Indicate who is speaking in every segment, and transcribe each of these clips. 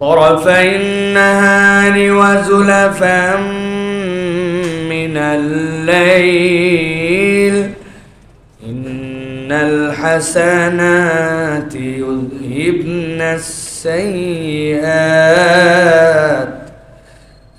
Speaker 1: طرفي النهار وزلفا من الليل إن الحسنات يذهبن السيئات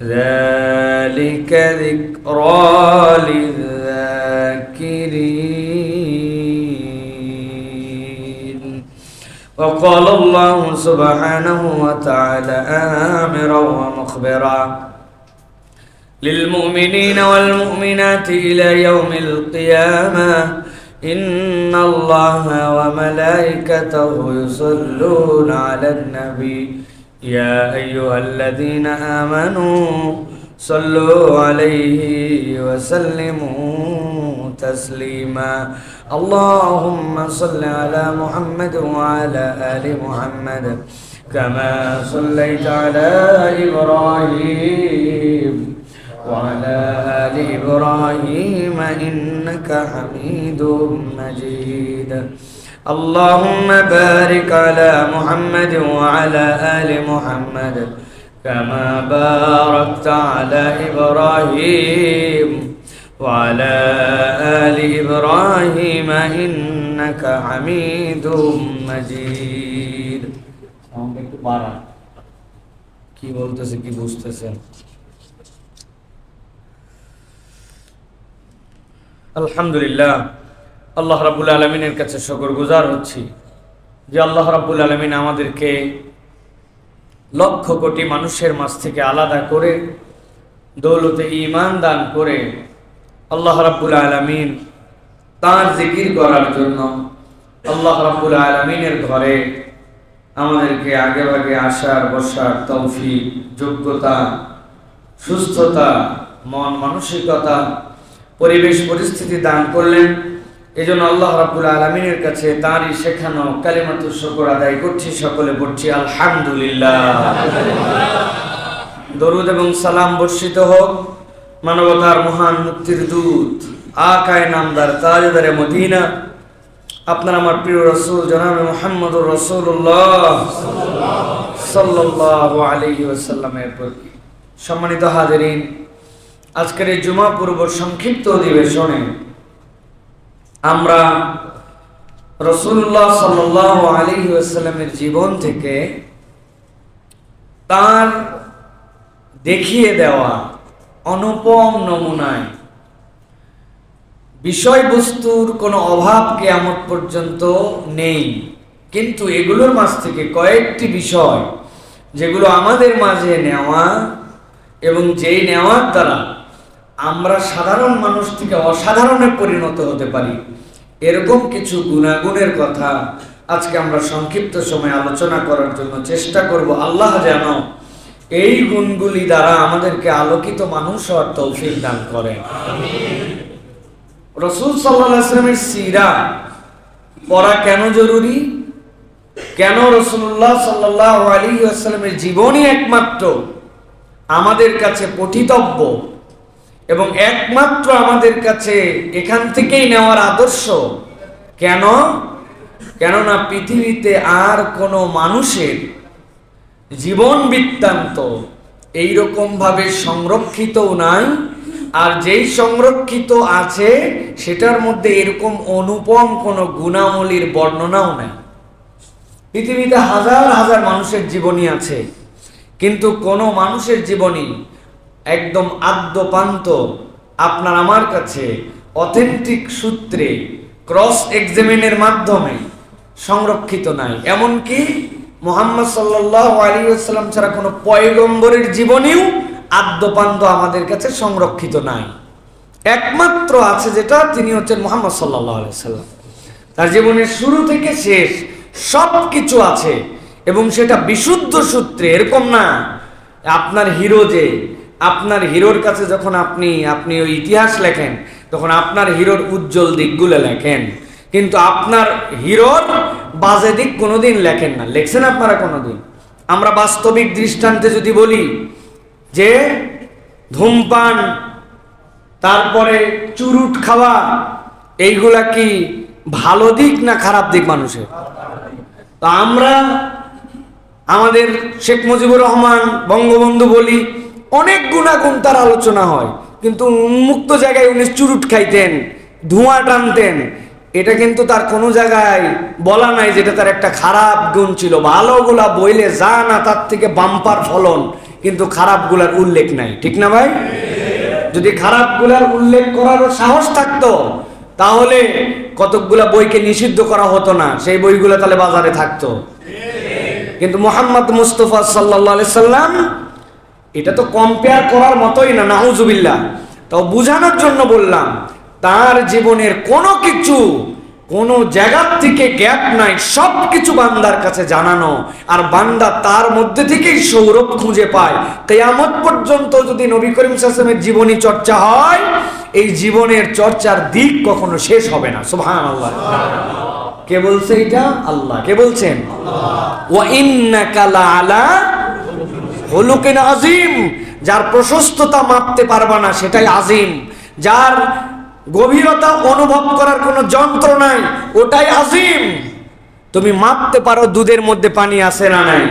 Speaker 1: ذلك ذكرى للذاكرين. وقال الله سبحانه وتعالى آمرا ومخبرا للمؤمنين والمؤمنات إلى يوم القيامة إن الله وملائكته يصلون على النبي يا أيها الذين آمنوا صلوا عليه وسلموا تسليما. اللهم صل على محمد وعلى آل محمد كما صليت على إبراهيم وعلى آل إبراهيم إنك حميد مجيد. اللهم بارك على محمد وعلى آل محمد كما باركت على إبراهيم وعلى آل إبراهيم إنك حميد مجيد. কি বলতেছে কি বুঝতেছেন? আলহামদুলিল্লাহ, আল্লাহ রাব্বুল আলামিনের কাছে শুকরগুজার হচ্ছি যে আল্লাহ রাব্বুল আলামিন আমাদেরকে লক্ষ কোটি মানুষের মাঝ থেকে আলাদা করে দৌলতে ঈমান দান করে আল্লাহ রাব্বুল আলামিন তার জিকির করার জন্য আল্লাহ রাব্বুল আলামিনের ঘরে আমাদেরকে আগে ভাগে আসার বসার তৌফিক, যোগ্যতা, সুস্থতা, মন মানসিকতা, পরিবেশ পরিস্থিতি দান করলেন। এজন্য আল্লাহ রাব্বুল আলামিনের কাছে তারই শেখানো কালিমাতুশ শুকর আদায় করছি। সকলে পড়ছি আলহামদুলিল্লাহ। দরুদ এবং সালাম বর্ষিত হোক মানবতার মহান মুক্তির দূত আকায়ে নামদার তাজদারে মদিনা আপনার আমার প্রিয় রাসূল জনাবে মুহাম্মদুর রাসূলুল্লাহ সাল্লাল্লাহু আলাইহি ওয়াসাল্লামের প্রতি। সম্মানিত হাজিরিন, আজকের এই জুমা পূর্ব সংক্ষিপ্ত অধিবেশনে আমরা রাসূলুল্লাহ সাল্লাল্লাহু আলাইহি ওয়াসাল্লামের জীবন থেকে তার দেখিয়ে দেওয়া অনুপম নমুনায় বিষয়বস্তুর কোনো অভাব কিয়ামত পর্যন্ত নেই, কিন্তু এগুলোর মাঝ থেকে কয়েকটি বিষয় যেগুলো আমাদের মাঝে নেওয়া এবং যেই নেওয়ার দ্বারা আমরা সাধারণ মানুষ থেকে অসাধারণে পরিণত হতে পারি, এরকম কিছু গুণাগুণের কথা আজকে আমরা সংক্ষিপ্ত সময় আলোচনা করার জন্য চেষ্টা করব। আল্লাহ যেন এই গুণগুলি দ্বারা আমাদেরকে আলোকিত মানুষ হওয়ার তৌফিক দান করেন। রাসূল সাল্লাল্লাহু আলাইহি ওয়াসাল্লামের সিরাত পড়া কেন জরুরি? কেন রাসূলুল্লাহ সাল্লাল্লাহু আলাইহি ওয়াসাল্লামের জীবনই একমাত্র আমাদের কাছে পঠিতব্য এবং একমাত্র আমাদের কাছে এখান থেকেই নেওয়ার আদর্শ? কেন? কেননা পৃথিবীতে আর কোনো মানুষের জীবন বৃত্তান্ত এইরকম ভাবে সংরক্ষিতও নাই, আর যেই সংরক্ষিত আছে সেটার মধ্যে এরকম অনুপম কোনো গুণাবলীর বর্ণনাও নাই। পৃথিবীতে হাজার হাজার মানুষের জীবনী আছে, কিন্তু কোনো মানুষের জীবনী একদম আদ্যপান্ত আপনার আমার কাছে অথেন্টিক সূত্রে ক্রস এক্সামিনের মাধ্যমে সংরক্ষিত নাই। এমনকি মুহাম্মদ সাল্লাল্লাহু আলাইহি ওয়াসাল্লাম ছাড়া কোনো পয়গম্বরের জীবনীও আদ্যপান্ত আমাদের কাছে সংরক্ষিত নাই। একমাত্র আছে যেটা, তিনি হচ্ছেন মুহাম্মদ সাল্লাল্লাহু আলাইহি ওয়াসাল্লাম। তার জীবনের শুরু থেকে শেষ সব কিছু আছে এবং সেটা বিশুদ্ধ সূত্রে। এরকম না আপনার হিরো, যে আপনার হিরোর কাছে যখন আপনি ওই ইতিহাস লেখেন তখন আপনার হিরোর উজ্জ্বল দিকগুলো লেখেন, কিন্তু আপনার হিরোর বাজে দিক কোনোদিন লেখেন না। লেখছেন আপনারা কোনোদিন? আমরা বাস্তবিক দৃষ্টান্তে যদি বলি যে ধূমপান, তারপরে চুরুট খাওয়া, এইগুলা কি ভালো দিক না খারাপ দিক মানুষের? তো আমরা আমাদের শেখ মুজিবুর রহমান বঙ্গবন্ধু বলি, অনেক গুণাগুণ তার আলোচনা হয়, কিন্তু উন্মুক্ত জায়গায় উনি চুরুট খাইতেন, ধোঁয়া টানতেন, এটা কিন্তু তার কোনো জায়গায় বলা নাই যেটা তার একটা খারাপ গুণ ছিল। ভালোগুলা বইলে যা না তার থেকে বাম্পার ফলন, কিন্তু খারাপগুলার উল্লেখ নাই, ঠিক না ভাই? যদি খারাপগুলার উল্লেখ করারও সাহস থাকতো তাহলে কতকগুলা বইকে নিষিদ্ধ করা হতো না, সেই বইগুলো তাহলে বাজারে থাকতো। কিন্তু মুহাম্মদ মুস্তাফা সাল্লাল্লাহু আলাইহি সাল্লাম, এটা তো কম্পেয়ার করার মতোই না, নাউজুবিল্লাহ। তো বোঝানোর জন্য বললাম, তার জীবনের কোনো কিছু কোনো জায়গার থেকে গ্যাপ নাই, সব কিছু বান্দার কাছে জানানো, আর বান্দা তার মধ্যে থেকেই সৌরভ খুঁজে পায়। কিয়ামত পর্যন্ত যদি নবী করিম সাল্লাল্লাহু আলাইহি ওয়াসাল্লামের জীবনী চর্চা হয়, এই জীবনের চর্চার দিক কখনো শেষ হবে না। সুবহানাল্লাহ। কে বলছে এটা? আল্লাহ। কে বলছেন? ওয়া ইন্নাকা লাআলা খুলুকিন আযীম। যার প্রশস্ততা মাপতে পারবা না সেটাই আযীম, যার গভীরতা অনুভব করার কোনো যন্ত্র নাই ওটাই আযীম। তুমি মাপতে পারো দুধের মধ্যে পানি আছে না নাই?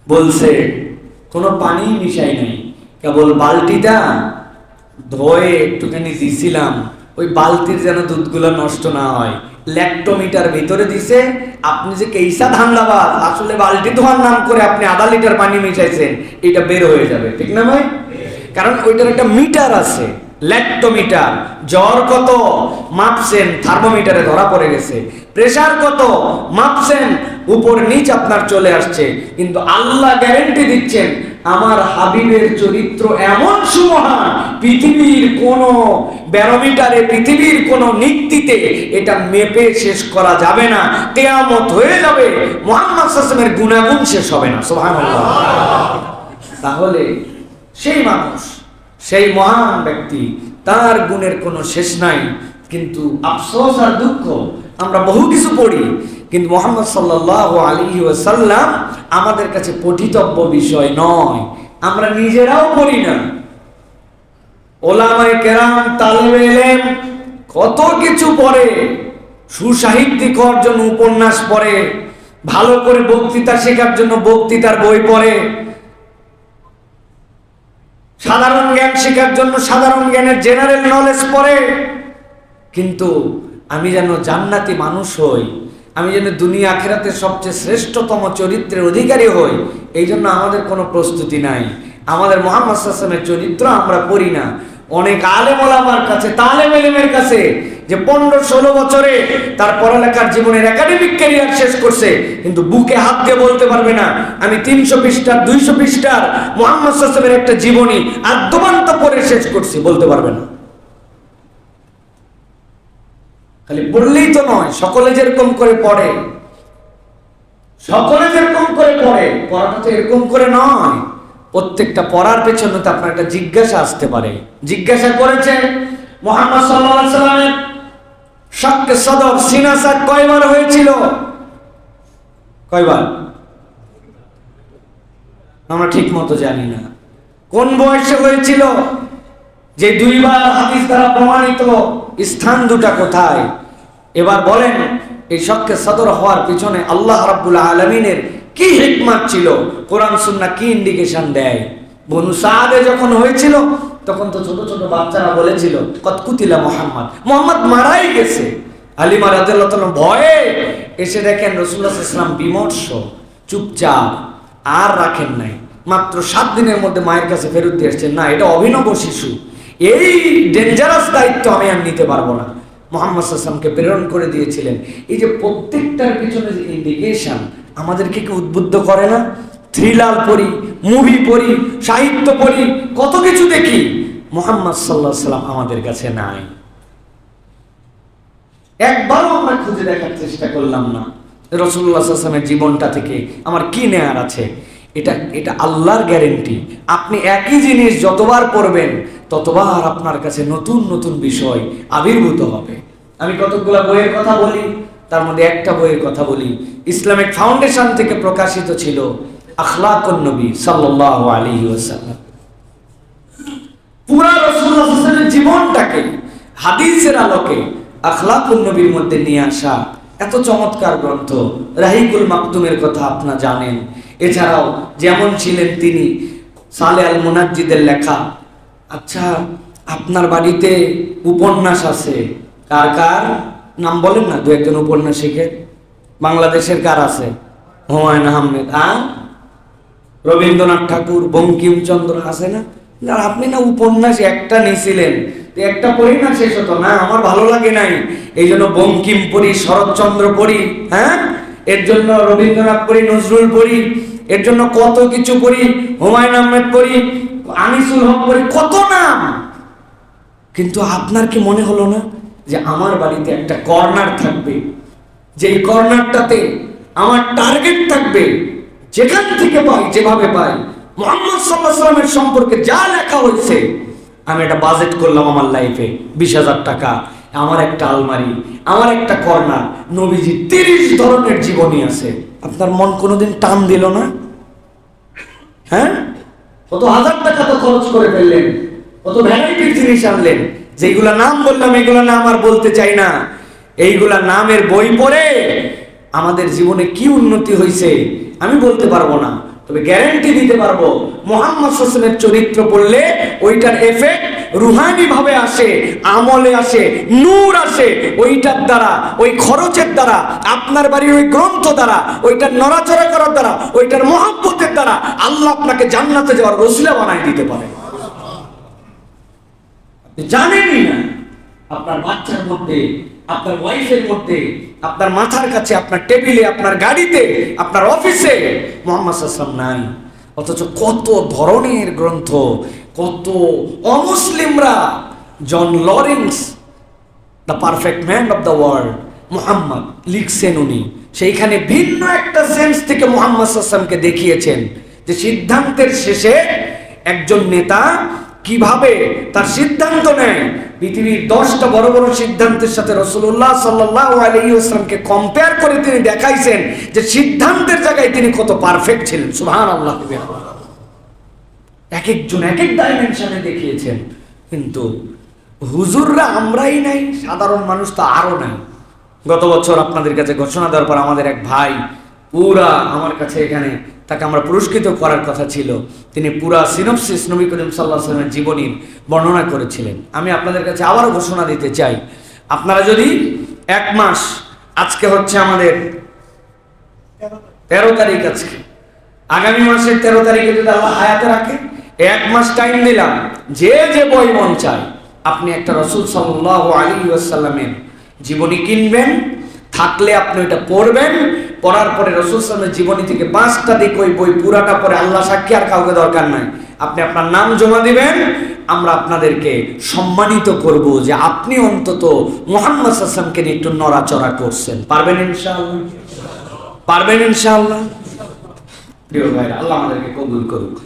Speaker 1: বলছে কোনো পানি মিশাই নাই, কেবল বালতিটা ধোয়ে একটুখানি দিছিলাম, ওই বালতির যেন দুধগুলো নষ্ট না হয়। ল্যাক্টোমিটার ভিতরে দিছে, আপনি যে কেইসা ধান্দাবাজ, আসলে বালতি ধোয়ার নাম করে আপনি আধা লিটার পানি মিশাইছেন, এটা বের হয়ে যাবে, ঠিক না ভাই? কারণ ওইটার একটা মিটার আছে, ল্যাক্টোমিটার। জ্বর কত মাপছেন, থার্মোমিটারে ধরা পড়ে গেছে। প্রেসার কত মাপছেন, উপর নিচ আপনার চলে আসছে। কিন্তু আল্লাহ গ্যারান্টি দিচ্ছেন, আমার হাবিবের চরিত্র এমন সুমহান, পৃথিবীর কোন ব্যারোমিটারে, পৃথিবীর কোন নীতিতে এটা মেপে শেষ করা যাবে না। কিয়ামত হয়ে যাবে, মুহাম্মদ সাল্লাল্লাহু আলাইহি ওয়াসাল্লামের গুণাগুণ শেষ হবে না। সুবহানাল্লাহ। তাহলে সেই মানুষ, সেই মহান ব্যক্তি, তার গুণের কোনো শেষ নাই। কিন্তু আফসোস আর দুঃখ, আমরা বহু কিছু পড়ি, কিন্তু মুহাম্মদ সাল্লাল্লাহু আলাইহি ওয়াসাল্লাম আমাদের কাছে পঠিতব্য বিষয় নয়, আমরা নিজেরাও পড়ি না। ওলামায়ে কেরাম, তালেবে ইলম কত কিছু পড়ে, সুসাহিত্যিক হওয়ার জন্য উপন্যাস পড়ে, ভালো করে বক্তৃতা শেখার জন্য বক্তৃতার বই পড়ে, সাধারণ জ্ঞান শেখার জন্য সাধারণ জ্ঞানের জেনারেল নলেজ পড়ে। কিন্তু আমি যেন জান্নাতি মানুষ হই, আমি যেন দুনিয়া আখিরাতের সবচেয়ে শ্রেষ্ঠতম চরিত্রের অধিকারী হই, এই জন্য আমাদের কোনো প্রস্তুতি নাই। আমাদের মুহাম্মদ সাল্লাল্লাহু আলাইহি ওয়াসাল্লামের চরিত্র আমরা পড়ি না। অনেক আলেম ওলামার কাছে, তালেব ইলমের কাছে, যে 15-16 বছরে তার পড়ালেখার জীবনের একাডেমিক ক্যারিয়ার শেষ করছে, কিন্তু বুকে হাত দিয়ে বলতে পারবে না আমি 300 পৃষ্ঠার 200 পৃষ্ঠার মুহাম্মদ সাল্লাল্লাহু আলাইহি ওয়াসাল্লামের একটা জীবনী আদ্যবান্ত পড়ে শেষ করছি, বলতে পারবে না। খালি পড়লেই তো নয়, সকলে যেরকম করে পড়ে, সকলে যেরকম করে পড়ে, পড়াটা তো এরকম করে নয়। প্রত্যেকটা পড়ার পেছনে তো আপনার একটা জিজ্ঞাসা আসতে পারে। জিজ্ঞাসা করেছে মুহাম্মদ সাল্লাল্লাহু আলাইহি ওয়াসাল্লামের শাক্কে সদর, সিনা শাক কয়বার হয়েছিল? কয়বার? আমরা ঠিক মতো জানি না। কোন বয়সে হয়েছিল? যে 2 বার হাদিস দ্বারা প্রমাণিত স্থান দুটা কোথায়? এবার বলেন, এই শাক্কে সদর হওয়ার পিছনে আল্লাহ রাব্বুল আলামিনের কি হিকমত ছিল? কোরআন সুন্নাহ কি ইন্ডিকেশন দেয়? বনু সাদে যখন হয়েছিল তখন তো ছোট ছোট বাচ্চারা বলেছিল কত কুতিলা মুহাম্মদ মারাই গেছে। হালিমা রাদিয়াল্লাহু তাআলা ভয়ে এসে দেখেন রাসূলুল্লাহ সাল্লাল্লাহু আলাইহি ওয়াসাল্লাম বিমর্ষ, চুপচাপ, আর রাখেন নাই। মাত্র 7 দিনের মধ্যে মায়ের কাছে ফেরত দিয়ে আসছেন, না এটা অভিনব শিশু, এই ডেঞ্জারাস দায়িত্ব আমি আর নিতে পারবো না। মুহাম্মদ সাল্লাল্লাহু আলাইহি ওয়াসাল্লামকে প্রেরণ করে দিয়েছিলেন। এই যে প্রত্যেকটার পিছনে যে ইন্ডিকেশন আমাদেরকে কি উদ্বুদ্ধ করে না? থ্রিলার পড়ি, মুভি পড়ি, সাহিত্য পড়ি, কত কিছু দেখি, মুহাম্মদ সাল্লাল্লাহু আলাইহি ওয়াসাল্লাম আমাদের কাছে নাই। একবারও আমরা খুঁজে দেখার চেষ্টা করলাম না রাসূলুল্লাহ সাল্লাল্লাহু আলাইহি ওয়াসাল্লামের জীবনটা থেকে আমার কি নেয়ার আছে। এটা আল্লাহর গ্যারেন্টি। আপনি একই জিনিস যতবার পড়বেন ততবার আপনার কাছে নতুন নতুন বিষয় আবির্ভূত হবে। আমি কতগুলা বইয়ের কথা বলি, তার মধ্যে একটা বইয়ের কথা বলি, ইসলামিক ফাউন্ডেশন থেকে প্রকাশিত ছিল, আখলাকুন নবী সাল্লাল্লাহু আলাইহি ওয়াসাল্লাম। পুরা রাসূলুল্লাহ সাল্লাল্লাহু আলাইহি ওয়াসাল্লামের জীবনটাকে হাদিসের আলোকে আখলাকুন নবীর মধ্যে নিয়ে আসা এত চমৎকার গ্রন্থ। রাহিকুল মাকতুমের কথা আপনারা জানেন। এছাড়াও যেমন ছিলেন তিনি, সালে আল মুনাজ্জিদের লেখা। আচ্ছা, আপনার বাড়িতে উপন্যাস আছে, কার কার নাম বলেন না, দু একজন উপন্যাসিকের। বাংলাদেশের কার আছে? হুমায়ুন আহমেদ, রবীন্দ্রনাথ ঠাকুর, বঙ্কিমচন্দ্র আছে না? আর আপনি না উপন্যাস একটা নিয়েছিলেন, একটা পড়ি না শেষ হতো না, আমার ভালো লাগে নাই, এই জন্য বঙ্কিম পড়ি, শরৎচন্দ্র পড়ি, এর জন্য রবীন্দ্রনাথ পড়ি, নজরুল পড়ি, এর জন্য কত কিছু পড়ি, হুমায়ুন আহমেদ পড়ি, আনিসুল হক পড়ি, কত নাম। কিন্তু আপনার কি মনে হলো না যে আমার বাড়িতে একটা কর্নার থাকবে, যে কর্নারটাতে আমার টার্গেট থাকবে, যেখান থেকে পাই, যেভাবে পাই, মুহাম্মদ সাল্লাল্লাহু আলাইহি ওয়াসাল্লামের সম্পর্কে যা লেখা হয়েছে, আমি একটা বাজেট করলাম আমার লাইফে 20,000 টাকা, আমার একটা আলমারি, আমার একটা কর্নার, নবীজি 30 ধরনের জীবনী আছে। আপনার মন কোনোদিন টান দিল না? কত হাজার টাকা তো খরচ করে ফেললেন, কত ভ্যারাইটির জিনিস আনলেন, যেগুলা নাম বললাম এগুলা নাম আর বলতে চাই না। এইগুলা নামের বই পড়ে আমাদের জীবনে কি উন্নতি হয়েছে আমি বলতে পারবো না, তবে গ্যারান্টি দিতে পারবো মুহাম্মদ সাল্লাল্লাহু আলাইহি ওয়াসাল্লামের চরিত্র পড়লে ওইটার এফেক্ট রুহানি ভাবে আসে, আমলে আসে, নূর আসে। ওইটার দ্বারা, ওই খরচের দ্বারা, আপনার বাড়ির ওই গ্রন্থ দ্বারা, ওইটার নড়াচড়া করার দ্বারা, ওইটার মহব্বতের দ্বারা আল্লাহ আপনাকে জান্নাতে যাওয়ার ওসিলা বানাই দিতে পারে। জানেনই না, আপনার বাচ্চার মধ্যে, আপনার ওয়াইফের মধ্যে, আপনার মাথার কাছে, আপনার টেবিলে, আপনার গাড়িতে, আপনার অফিসে মুহাম্মদ সাল্লাল্লাহু আলাইহি ওয়াসাল্লাম নাই। অথচ কত ধরনের গ্রন্থ, কত অমুসলিমরা, John Lawrence, the perfect man of the world, Muhammad লিখছেন উনি। সেইখানে ভিন্ন একটা সেন্স থেকে মুহাম্মদ সাল্লাল্লাহু আলাইহি ওয়াসাল্লামকে দেখিয়েছেন যে সিদ্ধান্তের শেষে একজন নেতা কিভাবে তার সিদ্ধান্ত নেয়। পৃথিবীর 10টা বড় বড় সিদ্ধান্তের সাথে রাসূলুল্লাহ সাল্লাল্লাহু আলাইহি ওয়াসাল্লামকে কম্পেয়ার করে তিনি দেখাইছেন যে সিদ্ধান্তের জায়গায় তিনি কত পারফেক্ট ছিলেন। সুবহানাল্লাহ। এক একজন এক এক ডাইমেনশনে দেখিয়েছেন। কিন্তু হুজুররা আমরাই নাই, সাধারণ মানুষ তো আরো নাই। গত বছর আপনাদের কাছে ঘোষণা দেওয়ার পর আমাদের এক ভাই পুরা আমার কাছে এখানে, তাকে আমরা পুরস্কৃত করার কথা ছিল, তিনি পুরা সিনপসিস নবী করিম সাল্লাল্লাহু আলাইহি ওয়াসাল্লামের জীবনীর বর্ণনা করেছিলেন। আমি আপনাদের কাছে আবারও ঘোষণা দিতে চাই, আপনারা যদি 1 মাস, আজকে হচ্ছে আমাদের 13 তারিখ, আজকে আগামী মাসের 13 তারিখে যদি আল্লাহ হায়াতে রাখে, 1 মাস টাইম দিলাম, যে যে বই মন চায় আপনি একটা রাসূল সাল্লাল্লাহু আলাইহি ওয়াসাল্লামের জীবনী কিনবেন, থাকলে আপনি ওইটা পড়বেন, পড়ার পরে রাসূল সাল্লাল্লাহু আলাইহি ওয়াসাল্লামের জীবনী থেকে 5টা দিক ওই বই পুরাটা পড়ে, আল্লাহ সাক্ষী আর কাউকে দরকার নাই, আপনি আপনার নাম জমা দিবেন, আমরা আপনাদেরকে সম্মানিত করব যে আপনি অন্তত মুহাম্মদ সাল্লাল্লাহু আলাইহি ওয়াসাল্লামকে নিয়ে একটু নড়াচড়া করছেন। পারবেন ইনশাআল্লাহ? পারবেন ইনশাআল্লাহ? প্রিয় ভাইরা, আল্লাহ আমাদেরকে কবুল করুক।